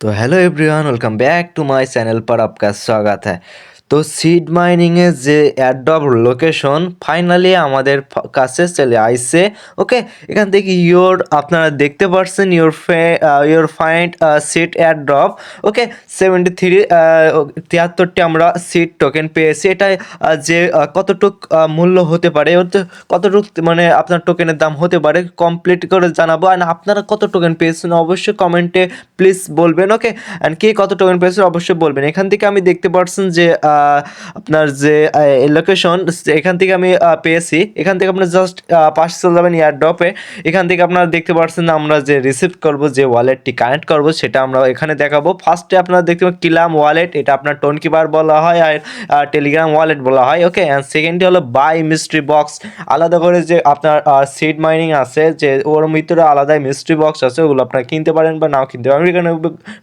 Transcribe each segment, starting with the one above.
तो hello everyone, welcome back to my channel पर आपका स्वागत है। তো সিড মাইনিংয়ে যে অ্যাড্রপ লোকেশন ফাইনালি আমাদের কাছে চলে আসছে। ওকে, এখান থেকে আপনারা দেখতে পাচ্ছেন ইয়োর ফাইন্ড সিড অ্যাড্রপ। ওকে, 73 73টি আমরা সিড টোকেন পেয়েছি। এটা যে কতটুক মূল্য হতে পারে, কতটুক মানে আপনার টোকেনের দাম হতে পারে কমপ্লিট করে জানাবো। আর আপনারা কত টোকেন পেয়েছেন অবশ্যই কমেন্টে প্লিজ বলবেন। ওকে, অ্যান্ড কে কত টোকেন পেয়েছেন অবশ্যই বলবেন। এখান থেকে আমি দেখতে পাচ্ছেন যে আপনার যে লোকেশন, এখান থেকে আমি পেয়েছি। এখান থেকে আপনার জাস্ট পাশে চলে যাবেন এয়ারড্রপে। এখান থেকে আপনারা দেখতে পাচ্ছেন আমরা যে রিসিভ করব, যে ওয়ালেটটি কানেক্ট করব সেটা আমরা এখানে দেখাবো। ফার্স্টে আপনারা দেখতে পাবেন কিলাম ওয়ালেট, এটা আপনার টোনকিপার বলা হয় আর টেলিগ্রাম ওয়ালেট বলা হয়। ওকে, অ্যান্ড সেকেন্ডটি হলো বাই মিস্ট্রি বক্স। আলাদা করে যে আপনার সিড মাইনিং আছে, যে ওর ভিতরে আলাদাই মিস্ট্রি বক্স আছে, ওগুলো আপনারা কিনতে পারেন বা নাও কিনতে পারেন। আমি এখানে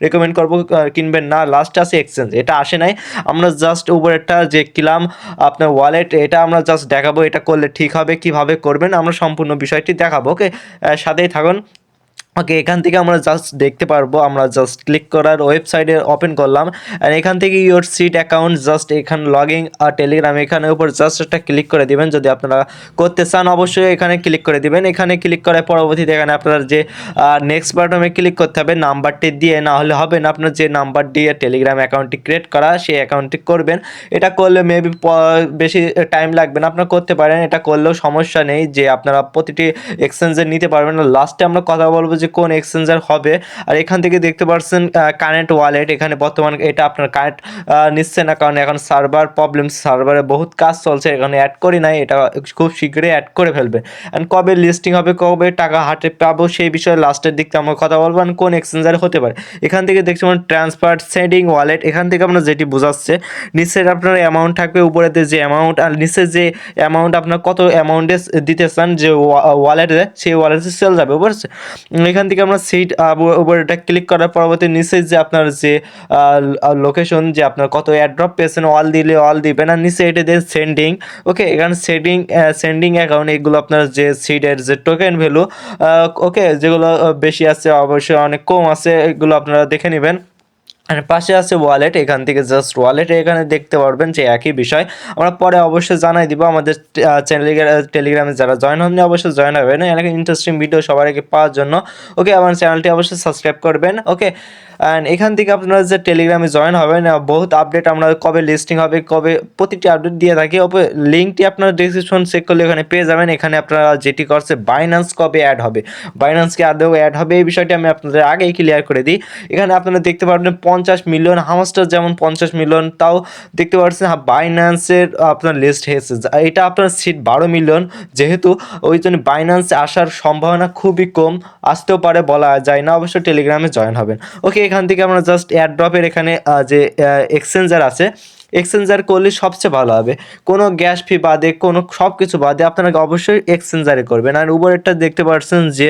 রেকমেন্ড করবো কিনবেন না। লাস্টে আছে এক্সচেঞ্জ, এটা আসে নাই। আমরা জাস্ট উপরেরটা যে কিলাম আপনার ওয়ালেট, এটা আমরা জাস্ট দেখাবো এটা করলে ঠিক হবে, কিভাবে করবেন আমরা সম্পূর্ণ বিষয়টি দেখাবো। ওকে, সাথেই থাকুন। ওকে, এখান থেকে আমরা জাস্ট দেখতে পারবো, আমরা জাস্ট ক্লিক করার ওয়েবসাইটে ওপেন করলাম। আর এখান থেকে ইয়োর সিট অ্যাকাউন্ট, জাস্ট এখানে লগইন আর টেলিগ্রাম, এখানে উপর জাস্ট একটা ক্লিক করে দিবেন। যদি আপনারা করতে চান অবশ্যই এখানে ক্লিক করে দিবেন। এখানে ক্লিক করার পরবর্তীতে এখানে আপনার যে নেক্সট বাটনে ক্লিক করতে হবে, নাম্বারটি দিয়ে, না হলে হবে না। আপনার যে নাম্বার দিয়ে টেলিগ্রাম অ্যাকাউন্টটি ক্রিয়েট করা, সেই অ্যাকাউন্টটি করবেন। এটা করলে মেবি বেশি টাইম লাগবে না, আপনারা করতে পারেন। এটা করলেও সমস্যা নেই, যে আপনারা প্রতিটি এক্সচেঞ্জে নিতে পারবেন না। লাস্টে আমরা কথা বলবো যে কোন এক্সচেঞ্জার হবে। আর এখান থেকে দেখতে পাচ্ছেন কারেন্ট ওয়ালেট, এখানে বর্তমান এটা আপনার কারেন্ট নিচ্ছে না, কারণ এখন সার্ভার প্রবলেম, সার্ভারে বহুত কাজ চলছে, এখানে অ্যাড করি নাই। এটা খুব শীঘ্রই অ্যাড করে ফেলবে। অ্যান্ড কবে লিস্টিং হবে, কবে টাকা হাতে পাবো, সেই বিষয়ে লাস্টের দিকে আমরা কথা বলবো। আর কোন এক্সচেঞ্জার হতে পারে, এখান থেকে দেখতে পাবেন ট্রান্সফার সেন্ডিং ওয়ালেট। এখান থেকে আপনার যেটি বোঝাচ্ছে, নিচের আপনার অ্যামাউন্ট থাকবে, উপরেতে যে অ্যামাউন্ট, আর নিচে যে অ্যামাউন্ট আপনার কত অ্যামাউন্টে দিতে চান যে ওয়ালেটে, সেই ওয়ালেটে সেল যাবে, বুঝছে। এখান থেকে আমরা সিট উপরে এটা ক্লিক করার পরবর্তী নিচে যে আপনার যে লোকেশন, যে আপনার কত এয়ারড্রপ পেয়েছেন, অল দিলে অল দিবেন। আর নিচে এটা দিয়ে সেন্ডিং। ওকে, এখানে সেন্ডিং অ্যাকাউন্ট, এগুলো আপনার যে সিডের যে টোকেন ভ্যালু, ওকে, যেগুলো বেশি আছে অবশ্যই অনেক কম আছে, এগুলো আপনারা দেখে নেবেন। আর পাশে আছে ওয়ালেট, এখান থেকে জাস্ট ওয়ালেট এখানে দেখতে পারবেন যে একই বিষয়। আমরা পরে অবশ্যই জানাই দিব। আমাদের টেলিগ্রামে যারা জয়েন হননি অবশ্যই জয়েন হবেন, এখানে ইন্টারেস্টিং ভিডিও সবার আগে পাওয়ার জন্য। ওকে, আমার চ্যানেলটি অবশ্যই সাবস্ক্রাইব করবেন। ওকে, অ্যান্ড এখান থেকে আপনারা যে টেলিগ্রামে জয়েন হবেন, বহুত আপডেট আমরা কবে লিস্টিং হবে, কবে প্রতিটি আপডেট দিয়ে থাকি। লিঙ্কটি আপনারা ডিসক্রিপশন চেক করলে এখানে পেয়ে যাবেন। এখানে আপনারা যেটি করছে বাইন্যান্স কবে অ্যাড হবে, বাইন্যান্সকে আদৌ অ্যাড হবে, এই বিষয়টি আমি আপনাদের আগেই ক্লিয়ার করে দিই। এখানে আপনারা দেখতে পারবেন 50 মিলিয়ন, হামাস্টার যেমন 50 মিলিয়ন, তাও দেখতে পাচ্ছেন বাইন্যান্সের আপনার লিস্ট হয়েছে। এটা আপনার সিট 12 মিলিয়ন, যেহেতু ওই জন্য বাইন্যান্সে আসার সম্ভাবনা খুবই কম, আসতেও পারে বলা যায় না। অবশ্যই টেলিগ্রামে জয়েন হবেন। ওকে, এখান থেকে আমরা জাস্ট এয়ারড্রপের এখানে যে এক্সচেঞ্জার আছে, এক্সচেঞ্জার করলে সবচেয়ে ভালো হবে। কোনো গ্যাস ফি বাদে, কোনো সব কিছু বাদে আপনাকে অবশ্যই এক্সচেঞ্জারে করবেন। আর উপরেরটা দেখতে পাচ্ছেন যে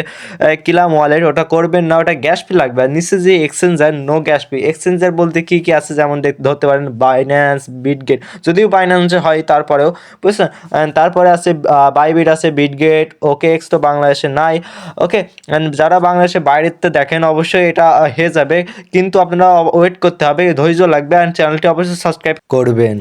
কিলাম ওয়ালেট, ওটা করবেন না, ওটা গ্যাস ফি লাগবে। আর নিচে যে exchanger, no gas fee. Exchanger বলতে কী কী আছে, যেমন ধরতে পারেন বাইন্যান্স, বিটগেট, যদিও বাইন্যান্সে হয় তারপরেও, বুঝছেন। তারপরে আছে বাইবিট, আছে বিটগেট, ওকে এক্স তো বাংলাদেশে নাই। ওকে, যারা বাংলাদেশে বাইরেতে দেখেন অবশ্যই এটা হয়ে যাবে, কিন্তু আপনারা ওয়েট করতে হবে, ধৈর্য লাগবে। অ্যান্ড চ্যানেলটি অবশ্যই সাবস্ক্রাইব করবেন।